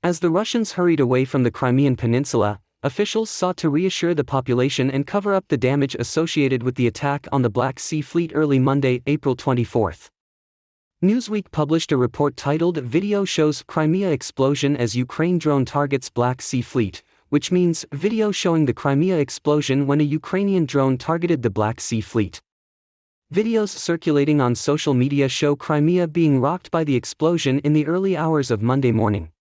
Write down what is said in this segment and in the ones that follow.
As the Russians hurried away from the Crimean Peninsula, officials sought to reassure the population and cover up the damage associated with the attack on the Black Sea Fleet early Monday, April 24. Newsweek published a report titled "Video Shows Crimea Explosion as Ukraine Drone Targets Black Sea Fleet," which means video showing the Crimea explosion when a Ukrainian drone targeted the Black Sea Fleet. Videos circulating on social media show Crimea being rocked by the explosion in the early hours of Monday morning.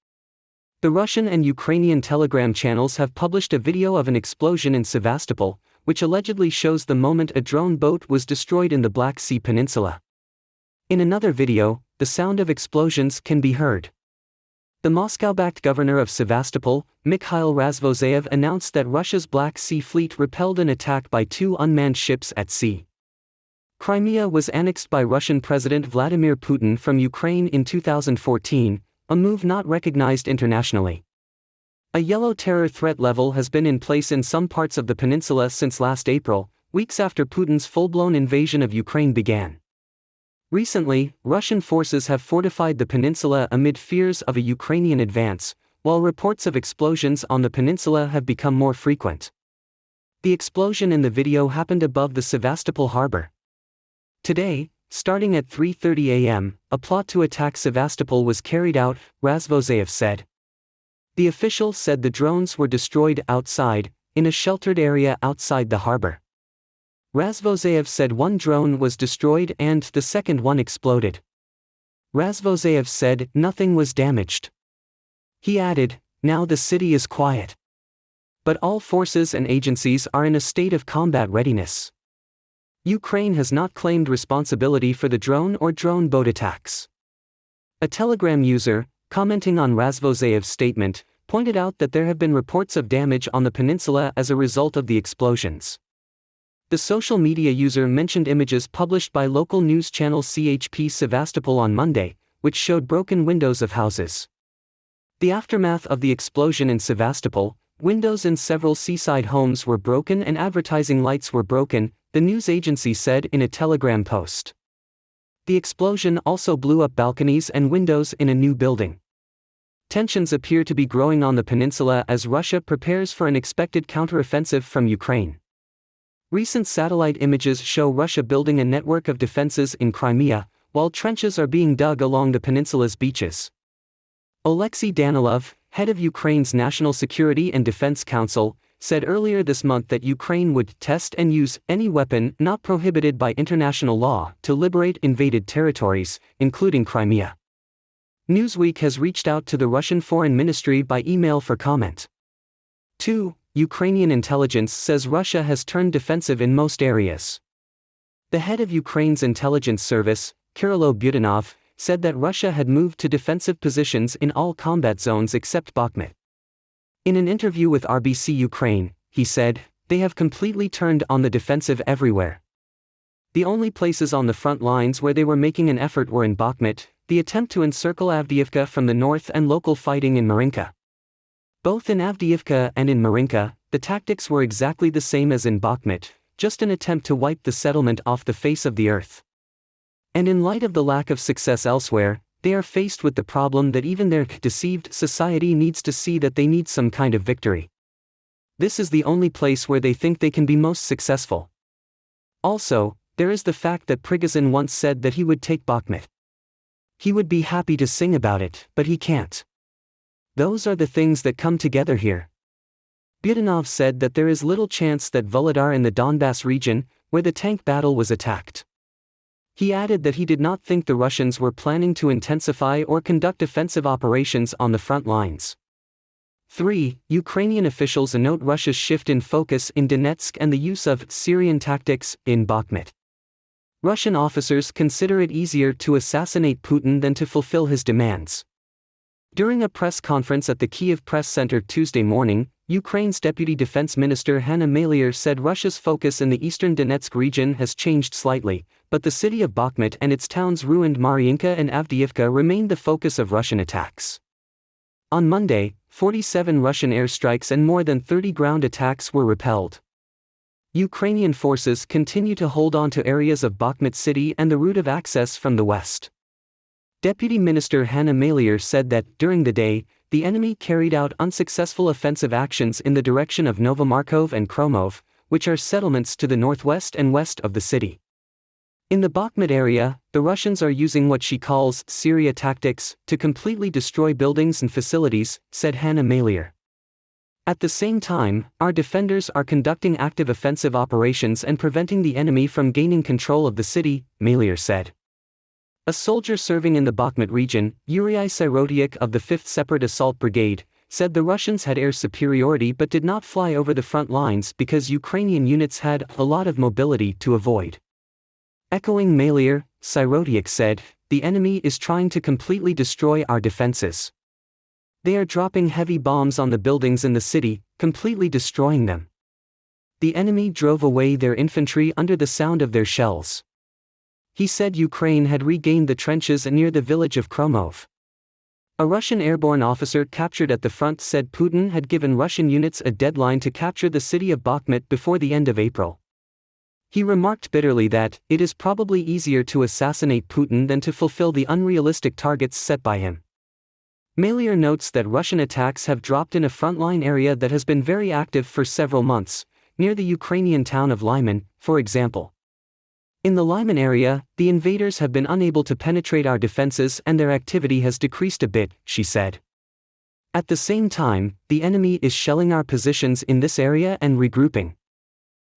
The Russian and Ukrainian Telegram channels have published a video of an explosion in Sevastopol, which allegedly shows the moment a drone boat was destroyed in the Black Sea Peninsula. In another video, the sound of explosions can be heard. The Moscow-backed governor of Sevastopol, Mikhail Razvozayev, announced that Russia's Black Sea Fleet repelled an attack by 2 unmanned ships at sea. Crimea was annexed by Russian President Vladimir Putin from Ukraine in 2014, a move not recognized internationally. A yellow terror threat level has been in place in some parts of the peninsula since last April, weeks after Putin's full-blown invasion of Ukraine began. Recently, Russian forces have fortified the peninsula amid fears of a Ukrainian advance, while reports of explosions on the peninsula have become more frequent. The explosion in the video happened above the Sevastopol harbor. Today, starting at 3:30 a.m., a plot to attack Sevastopol was carried out, Razvozayev said. The official said the drones were destroyed outside, in a sheltered area outside the harbor. Razvozayev said one drone was destroyed and the second one exploded. Razvozayev said nothing was damaged. He added, "Now the city is quiet. But all forces and agencies are in a state of combat readiness." Ukraine has not claimed responsibility for the drone or drone boat attacks. A Telegram user, commenting on Razvozayev's statement, pointed out that there have been reports of damage on the peninsula as a result of the explosions. The social media user mentioned images published by local news channel CHP Sevastopol on Monday, which showed broken windows of houses. The aftermath of the explosion in Sevastopol, windows in several seaside homes were broken and advertising lights were broken, the news agency said in a Telegram post. The explosion also blew up balconies and windows in a new building. Tensions appear to be growing on the peninsula as Russia prepares for an expected counteroffensive from Ukraine. Recent satellite images show Russia building a network of defenses in Crimea, while trenches are being dug along the peninsula's beaches. Oleksiy Danilov, head of Ukraine's National Security and Defense Council, said earlier this month that Ukraine would test and use any weapon not prohibited by international law to liberate invaded territories, including Crimea. Newsweek has reached out to the Russian Foreign Ministry by email for comment. 2. Ukrainian intelligence says Russia has turned defensive in most areas. The head of Ukraine's intelligence service, Kyrylo Budanov, said that Russia had moved to defensive positions in all combat zones except Bakhmut. In an interview with RBC Ukraine, he said, "They have completely turned on the defensive everywhere. The only places on the front lines where they were making an effort were in Bakhmut, the attempt to encircle Avdiivka from the north and local fighting in Marinka. Both in Avdiivka and in Marinka, the tactics were exactly the same as in Bakhmut, just an attempt to wipe the settlement off the face of the earth. And in light of the lack of success elsewhere, they are faced with the problem that even their deceived society needs to see that they need some kind of victory. This is the only place where they think they can be most successful." Also, there is the fact that Prigozhin once said that he would take Bakhmut. He would be happy to sing about it, but he can't. Those are the things that come together here. Budanov said that there is little chance that Volodar in the Donbass region, where the tank battle was attacked. He added that he did not think the Russians were planning to intensify or conduct offensive operations on the front lines. 3. Ukrainian officials note Russia's shift in focus in Donetsk and the use of Syrian tactics in Bakhmut. Russian officers consider it easier to assassinate Putin than to fulfill his demands. During a press conference at the Kyiv Press Center Tuesday morning, Ukraine's Deputy Defense Minister Hanna Maliar said Russia's focus in the eastern Donetsk region has changed slightly, but the city of Bakhmut and its towns ruined Mariinka and Avdiivka remained the focus of Russian attacks. On Monday, 47 Russian airstrikes and more than 30 ground attacks were repelled. Ukrainian forces continue to hold on to areas of Bakhmut city and the route of access from the west. Deputy Minister Hanna Maliar said that, during the day, the enemy carried out unsuccessful offensive actions in the direction of Novomarkov and Kromov, which are settlements to the northwest and west of the city. In the Bakhmut area, the Russians are using what she calls Syria tactics to completely destroy buildings and facilities, said Hanna Malier. At the same time, our defenders are conducting active offensive operations and preventing the enemy from gaining control of the city, Malier said. A soldier serving in the Bakhmut region, Yuri Sirotiuk of the 5th Separate Assault Brigade, said the Russians had air superiority but did not fly over the front lines because Ukrainian units had a lot of mobility to avoid. Echoing Malier, Sirotiuk said, "The enemy is trying to completely destroy our defenses. They are dropping heavy bombs on the buildings in the city, completely destroying them. The enemy drove away their infantry under the sound of their shells." He said Ukraine had regained the trenches near the village of Kromov. A Russian airborne officer captured at the front said Putin had given Russian units a deadline to capture the city of Bakhmut before the end of April. He remarked bitterly that it is probably easier to assassinate Putin than to fulfill the unrealistic targets set by him. Malier notes that Russian attacks have dropped in a frontline area that has been very active for several months, near the Ukrainian town of Lyman, for example. In the Lyman area, the invaders have been unable to penetrate our defenses and their activity has decreased a bit, she said. At the same time, the enemy is shelling our positions in this area and regrouping.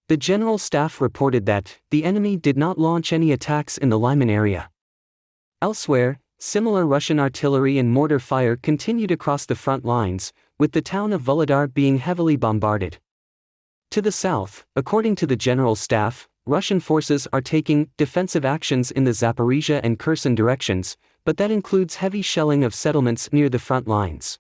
The General Staff reported that the enemy did not launch any attacks in the Lyman area. Elsewhere, similar Russian artillery and mortar fire continued across the front lines, with the town of Vuhledar being heavily bombarded. To the south, according to the General Staff, Russian forces are taking defensive actions in the Zaporizhia and Kherson directions, but that includes heavy shelling of settlements near the front lines.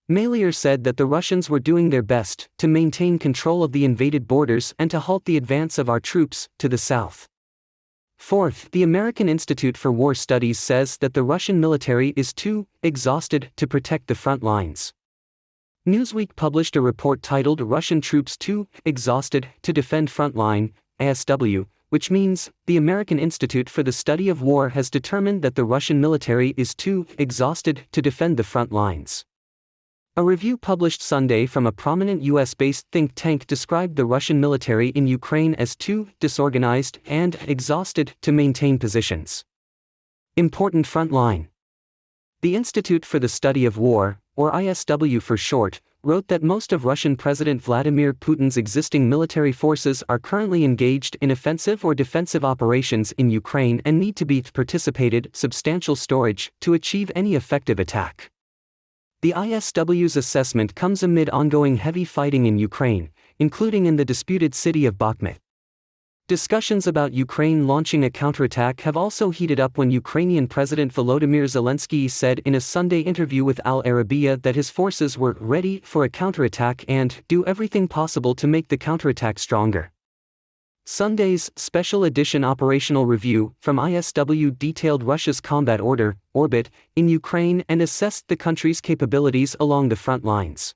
Malier said that the Russians were doing their best to maintain control of the invaded borders and to halt the advance of our troops to the south. Fourth, the American Institute for War Studies says that the Russian military is too exhausted to protect the front lines. Newsweek published a report titled "Russian Troops Too Exhausted to Defend Frontline," ASW, which means the American Institute for the Study of War has determined that the Russian military is too exhausted to defend the front lines. A review published Sunday from a prominent US-based think tank described the Russian military in Ukraine as too disorganized and exhausted to maintain positions. Important front line. The Institute for the Study of War, or ISW for short, wrote that most of Russian President Vladimir Putin's existing military forces are currently engaged in offensive or defensive operations in Ukraine and need to be participated substantial storage to achieve any effective attack. The ISW's assessment comes amid ongoing heavy fighting in Ukraine, including in the disputed city of Bakhmut. Discussions about Ukraine launching a counterattack have also heated up when Ukrainian President Volodymyr Zelensky said in a Sunday interview with Al Arabiya that his forces were ready for a counterattack and do everything possible to make the counterattack stronger. Sunday's special edition operational review from ISW detailed Russia's combat orbit in Ukraine and assessed the country's capabilities along the front lines.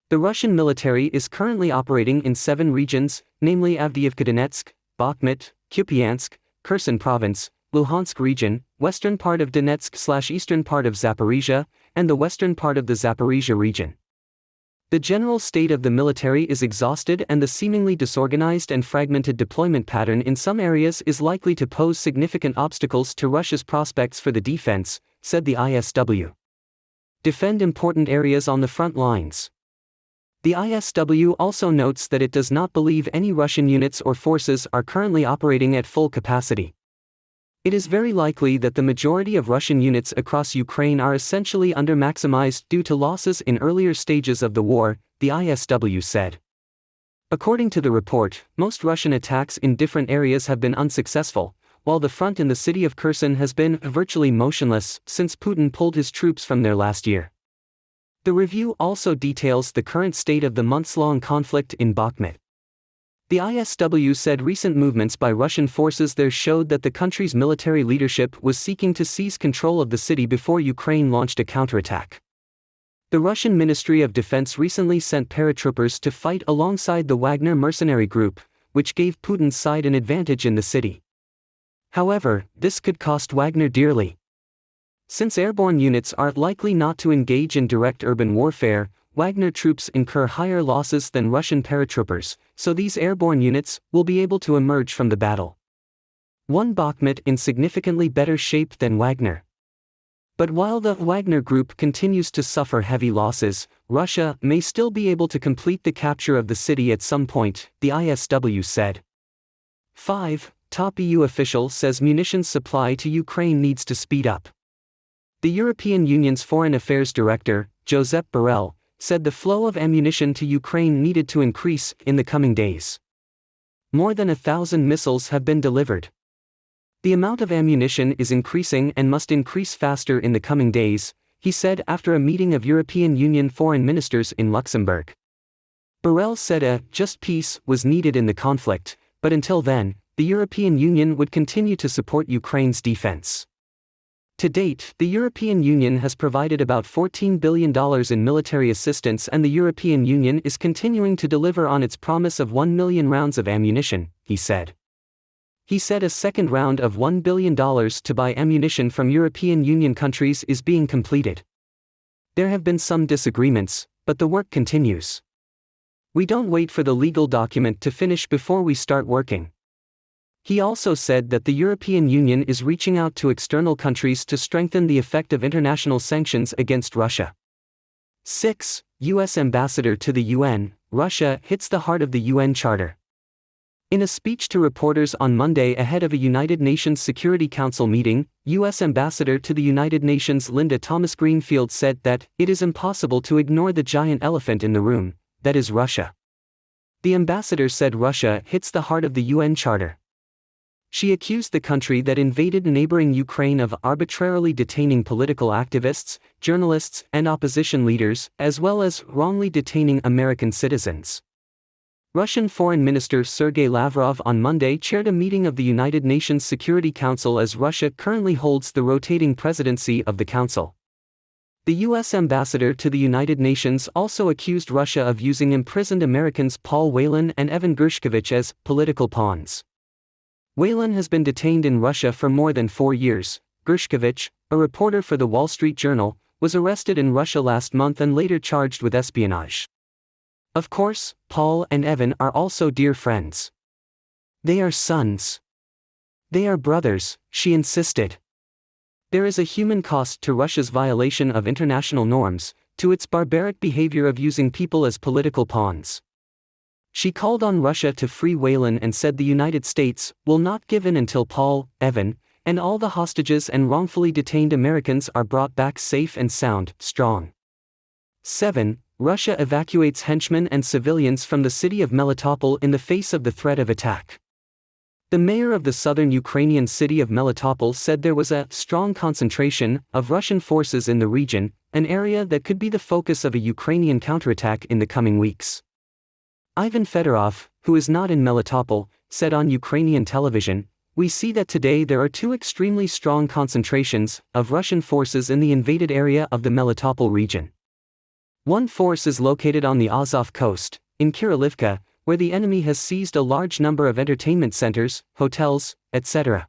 The Russian military is currently operating in 7 regions, namely Avdiivka Donetsk, Bakhmut, Kupiansk, Kherson Province, Luhansk region, western part of Donetsk/eastern part of Zaporizhia, and the western part of the Zaporizhia region. The general state of the military is exhausted and the seemingly disorganized and fragmented deployment pattern in some areas is likely to pose significant obstacles to Russia's prospects for the defense, said the ISW. Defend important areas on the front lines. The ISW also notes that it does not believe any Russian units or forces are currently operating at full capacity. It is very likely that the majority of Russian units across Ukraine are essentially under-maximized due to losses in earlier stages of the war, the ISW said. According to the report, most Russian attacks in different areas have been unsuccessful, while the front in the city of Kherson has been virtually motionless since Putin pulled his troops from there last year. The review also details the current state of the months-long conflict in Bakhmut. The ISW said recent movements by Russian forces there showed that the country's military leadership was seeking to seize control of the city before Ukraine launched a counterattack. The Russian Ministry of Defense recently sent paratroopers to fight alongside the Wagner mercenary group, which gave Putin's side an advantage in the city. However, this could cost Wagner dearly. Since airborne units are likely not to engage in direct urban warfare, Wagner troops incur higher losses than Russian paratroopers, so these airborne units will be able to emerge from the battle. One Bakhmut in significantly better shape than Wagner. But while the Wagner group continues to suffer heavy losses, Russia may still be able to complete the capture of the city at some point, the ISW said. 5. Top EU official says munitions supply to Ukraine needs to speed up. The European Union's Foreign Affairs Director, Josep Borrell, said the flow of ammunition to Ukraine needed to increase in the coming days. More than 1,000 missiles have been delivered. The amount of ammunition is increasing and must increase faster in the coming days, he said after a meeting of European Union foreign ministers in Luxembourg. Borrell said a just peace was needed in the conflict, but until then, the European Union would continue to support Ukraine's defense. To date, the European Union has provided about $14 billion in military assistance, and the European Union is continuing to deliver on its promise of 1 million rounds of ammunition, he said. He said a second round of $1 billion to buy ammunition from European Union countries is being completed. There have been some disagreements, but the work continues. We don't wait for the legal document to finish before we start working. He also said that the European Union is reaching out to external countries to strengthen the effect of international sanctions against Russia. 6. U.S. Ambassador to the UN, Russia hits the heart of the UN Charter. In a speech to reporters on Monday ahead of a United Nations Security Council meeting, U.S. Ambassador to the United Nations Linda Thomas-Greenfield said that it is impossible to ignore the giant elephant in the room, that is Russia. The ambassador said Russia hits the heart of the UN Charter. She accused the country that invaded neighboring Ukraine of arbitrarily detaining political activists, journalists, and opposition leaders, as well as wrongly detaining American citizens. Russian Foreign Minister Sergei Lavrov on Monday chaired a meeting of the United Nations Security Council as Russia currently holds the rotating presidency of the Council. The U.S. ambassador to the United Nations also accused Russia of using imprisoned Americans Paul Whelan and Evan Gershkovich as political pawns. Whelan has been detained in Russia for more than 4 years. Gershkovich, a reporter for the Wall Street Journal, was arrested in Russia last month and later charged with espionage. Of course, Paul and Evan are also dear friends. They are sons. They are brothers, she insisted. There is a human cost to Russia's violation of international norms, to its barbaric behavior of using people as political pawns. She called on Russia to free Whelan and said the United States will not give in until Paul, Evan, and all the hostages and wrongfully detained Americans are brought back safe and sound, strong. 7. Russia evacuates henchmen and civilians from the city of Melitopol in the face of the threat of attack. The mayor of the southern Ukrainian city of Melitopol said there was a strong concentration of Russian forces in the region, an area that could be the focus of a Ukrainian counterattack in the coming weeks. Ivan Fedorov, who is not in Melitopol, said on Ukrainian television, "We see that today there are two extremely strong concentrations of Russian forces in the invaded area of the Melitopol region. One force is located on the Azov coast, in Kirilivka, where the enemy has seized a large number of entertainment centers, hotels, etc."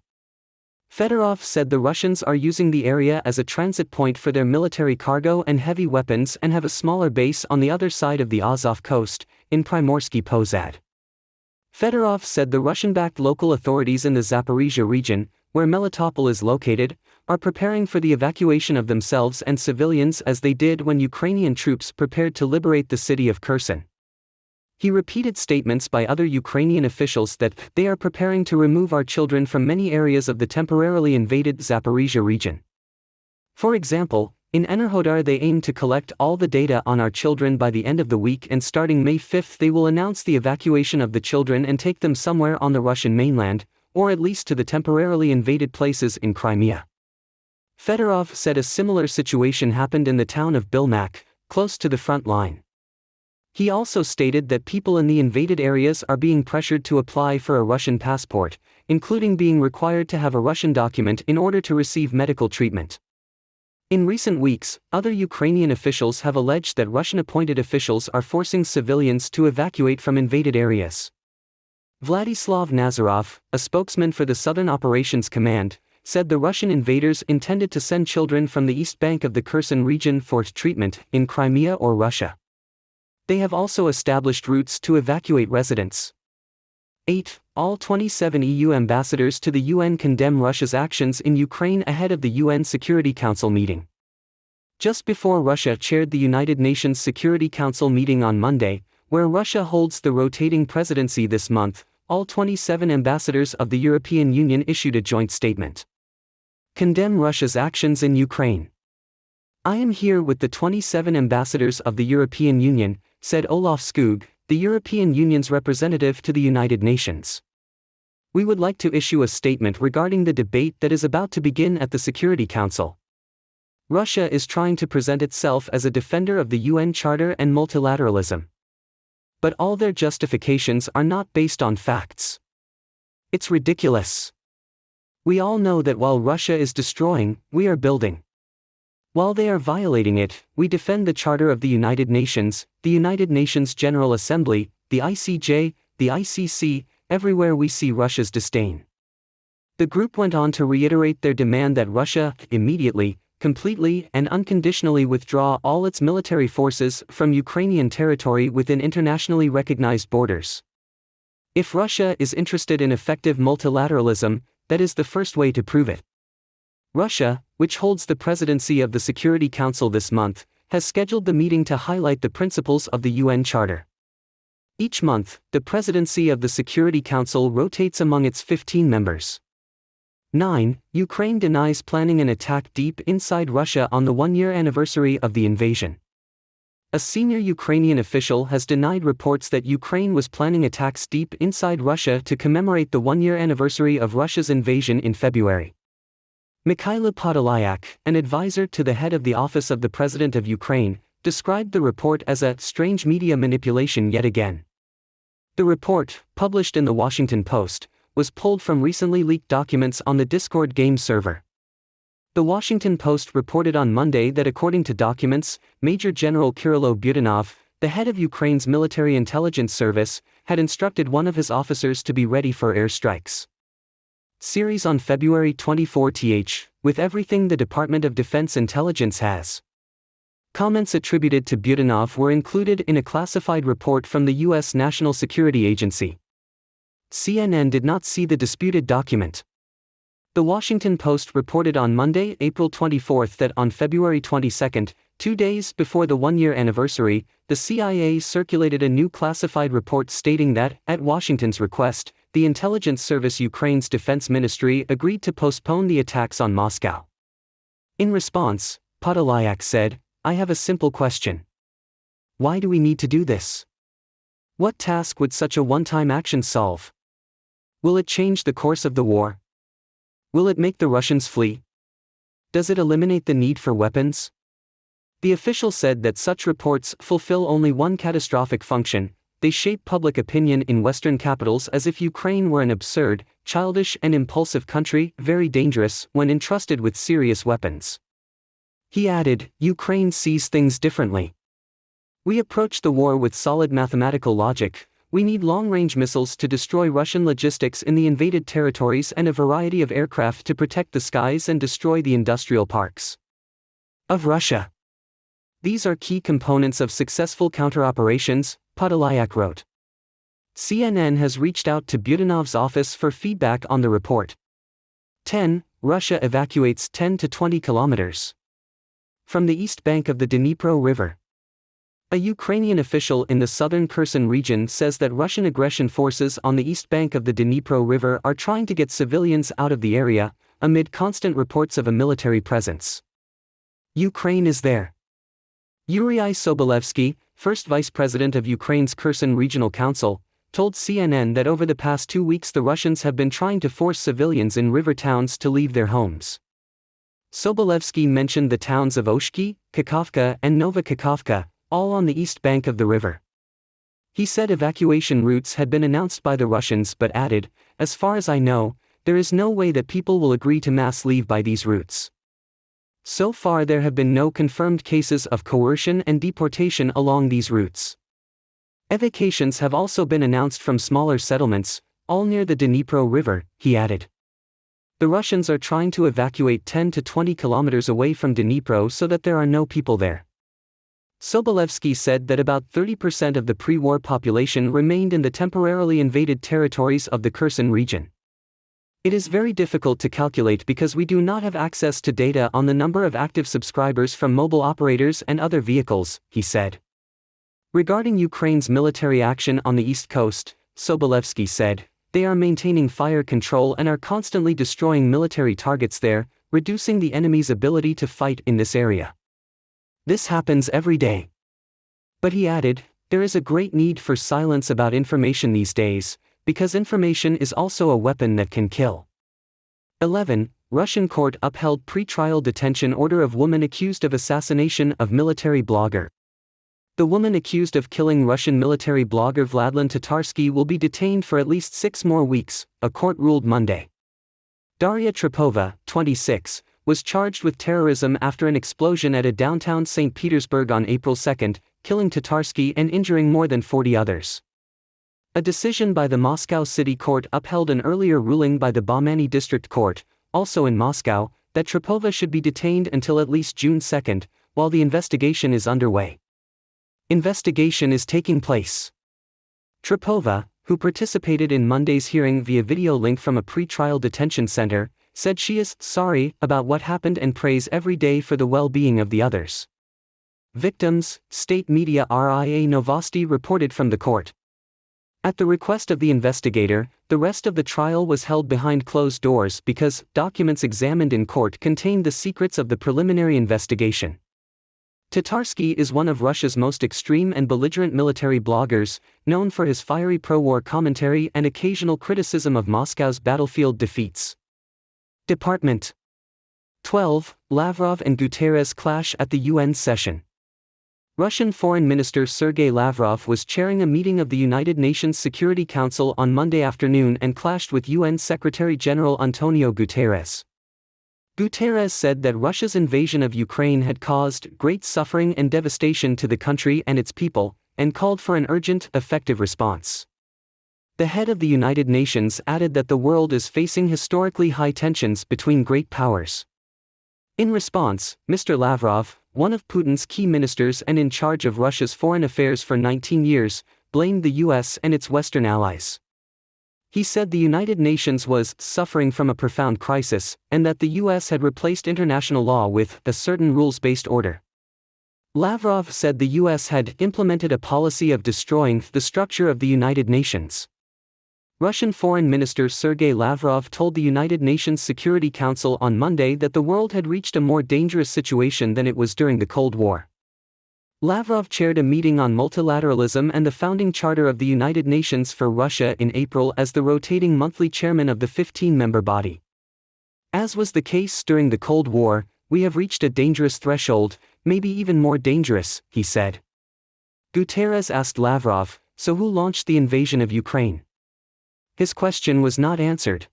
Fedorov said the Russians are using the area as a transit point for their military cargo and heavy weapons and have a smaller base on the other side of the Azov coast, in Primorsky Pozad. Fedorov said the Russian-backed local authorities in the Zaporizhia region, where Melitopol is located, are preparing for the evacuation of themselves and civilians as they did when Ukrainian troops prepared to liberate the city of Kherson. He repeated statements by other Ukrainian officials that they are preparing to remove our children from many areas of the temporarily invaded Zaporizhia region. For example, in Enerhodar they aim to collect all the data on our children by the end of the week, and starting May 5 they will announce the evacuation of the children and take them somewhere on the Russian mainland, or at least to the temporarily invaded places in Crimea. Fedorov said a similar situation happened in the town of Bilmak, close to the front line. He also stated that people in the invaded areas are being pressured to apply for a Russian passport, including being required to have a Russian document in order to receive medical treatment. In recent weeks, other Ukrainian officials have alleged that Russian-appointed officials are forcing civilians to evacuate from invaded areas. Vladislav Nazarov, a spokesman for the Southern Operations Command, said the Russian invaders intended to send children from the east bank of the Kherson region for treatment in Crimea or Russia. They have also established routes to evacuate residents. 8. All 27 EU ambassadors to the UN condemn Russia's actions in Ukraine ahead of the UN Security Council meeting. Just before Russia chaired the United Nations Security Council meeting on Monday, where Russia holds the rotating presidency this month, all 27 ambassadors of the European Union issued a joint statement. Condemn Russia's actions in Ukraine. I am here with the 27 ambassadors of the European Union, said Olaf Skog, the European Union's representative to the United Nations. We would like to issue a statement regarding the debate that is about to begin at the Security Council. Russia is trying to present itself as a defender of the UN Charter and multilateralism. But all their justifications are not based on facts. It's ridiculous. We all know that while Russia is destroying, we are building. While they are violating it, we defend the Charter of the United Nations, the United Nations General Assembly, the ICJ, the ICC, everywhere we see Russia's disdain. The group went on to reiterate their demand that Russia, immediately, completely and unconditionally withdraw all its military forces from Ukrainian territory within internationally recognized borders. If Russia is interested in effective multilateralism, that is the first way to prove it. Russia, which holds the presidency of the Security Council this month, has scheduled the meeting to highlight the principles of the UN Charter. Each month, the presidency of the Security Council rotates among its 15 members. 9. Ukraine denies planning an attack deep inside Russia on the one-year anniversary of the invasion. A senior Ukrainian official has denied reports that Ukraine was planning attacks deep inside Russia to commemorate the one-year anniversary of Russia's invasion in February. Mikhailo Podolyak, an advisor to the head of the Office of the President of Ukraine, described the report as a strange media manipulation yet again. The report, published in the Washington Post, was pulled from recently leaked documents on the Discord game server. The Washington Post reported on Monday that according to documents, Major General Kirilo Budanov, the head of Ukraine's military intelligence service, had instructed one of his officers to be ready for airstrikes. Series on February 24th, with everything the Department of Defense intelligence has. Comments attributed to Budanov were included in a classified report from the U.S. National Security Agency. CNN did not see the disputed document. The Washington Post reported on Monday, April 24 that on February 22, 2 days before the one-year anniversary, the CIA circulated a new classified report stating that, at Washington's request, the intelligence service Ukraine's defense ministry agreed to postpone the attacks on Moscow. In response, Podolyak said, "I have a simple question. Why do we need to do this? What task would such a one-time action solve? Will it change the course of the war? Will it make the Russians flee? Does it eliminate the need for weapons?" The official said that such reports fulfill only one catastrophic function: they shape public opinion in Western capitals as if Ukraine were an absurd, childish and impulsive country, very dangerous when entrusted with serious weapons. He added, "Ukraine sees things differently. We approach the war with solid mathematical logic. We need long-range missiles to destroy Russian logistics in the invaded territories and a variety of aircraft to protect the skies and destroy the industrial parks of Russia. These are key components of successful counter-operations," Podolyak wrote. CNN has reached out to Budanov's office for feedback on the report. 10. Russia evacuates 10 to 20 kilometers from the east bank of the Dnipro River. A Ukrainian official in the southern Kherson region says that Russian aggression forces on the east bank of the Dnipro River are trying to get civilians out of the area, amid constant reports of a military presence. Ukraine is there. Yuri Sobolevsky, first vice president of Ukraine's Kherson Regional Council, told CNN that over the past 2 weeks the Russians have been trying to force civilians in river towns to leave their homes. Sobolevsky mentioned the towns of Oshki, Kakhovka and Nova Kakhovka, all on the east bank of the river. He said evacuation routes had been announced by the Russians but added, "As far as I know, there is no way that people will agree to mass leave by these routes." So far there have been no confirmed cases of coercion and deportation along these routes. Evacuations have also been announced from smaller settlements, all near the Dnipro River, he added. The Russians are trying to evacuate 10 to 20 kilometers away from Dnipro so that there are no people there. Sobolevsky said that about 30% of the pre-war population remained in the temporarily invaded territories of the Kherson region. It is very difficult to calculate because we do not have access to data on the number of active subscribers from mobile operators and other vehicles, he said. Regarding Ukraine's military action on the east coast, Sobolevsky said, they are maintaining fire control and are constantly destroying military targets there, reducing the enemy's ability to fight in this area. This happens every day. But he added, there is a great need for silence about information these days, because information is also a weapon that can kill. 11. Russian court upheld pre-trial detention order of woman accused of assassination of military blogger. The woman accused of killing Russian military blogger Vladlen Tatarsky will be detained for at least 6 more weeks, a court ruled Monday. Daria Trepova, 26, was charged with terrorism after an explosion at a downtown St. Petersburg on April 2, killing Tatarsky and injuring more than 40 others. A decision by the Moscow City Court upheld an earlier ruling by the Bamani District Court, also in Moscow, that Trepova should be detained until at least June 2, while the investigation is underway. Investigation is taking place. Trepova, who participated in Monday's hearing via video link from a pre-trial detention center, said she is sorry about what happened and prays every day for the well-being of the others. Victims, state media RIA Novosti reported from the court. At the request of the investigator, the rest of the trial was held behind closed doors because documents examined in court contained the secrets of the preliminary investigation. Tatarsky is one of Russia's most extreme and belligerent military bloggers, known for his fiery pro-war commentary and occasional criticism of Moscow's battlefield defeats. Department 12. Lavrov and Guterres clash at the UN session. Russian Foreign Minister Sergei Lavrov was chairing a meeting of the United Nations Security Council on Monday afternoon and clashed with UN Secretary-General Antonio Guterres. Guterres said that Russia's invasion of Ukraine had caused great suffering and devastation to the country and its people, and called for an urgent, effective response. The head of the United Nations added that the world is facing historically high tensions between great powers. In response, Mr. Lavrov, one of Putin's key ministers and in charge of Russia's foreign affairs for 19 years, blamed the US and its Western allies. He said the United Nations was suffering from a profound crisis, and that the US had replaced international law with a certain rules-based order. Lavrov said the US had implemented a policy of destroying the structure of the United Nations. Russian Foreign Minister Sergei Lavrov told the United Nations Security Council on Monday that the world had reached a more dangerous situation than it was during the Cold War. Lavrov chaired a meeting on multilateralism and the founding charter of the United Nations for Russia in April as the rotating monthly chairman of the 15-member body. As was the case during the Cold War, we have reached a dangerous threshold, maybe even more dangerous, he said. Guterres asked Lavrov, so who launched the invasion of Ukraine? His question was not answered.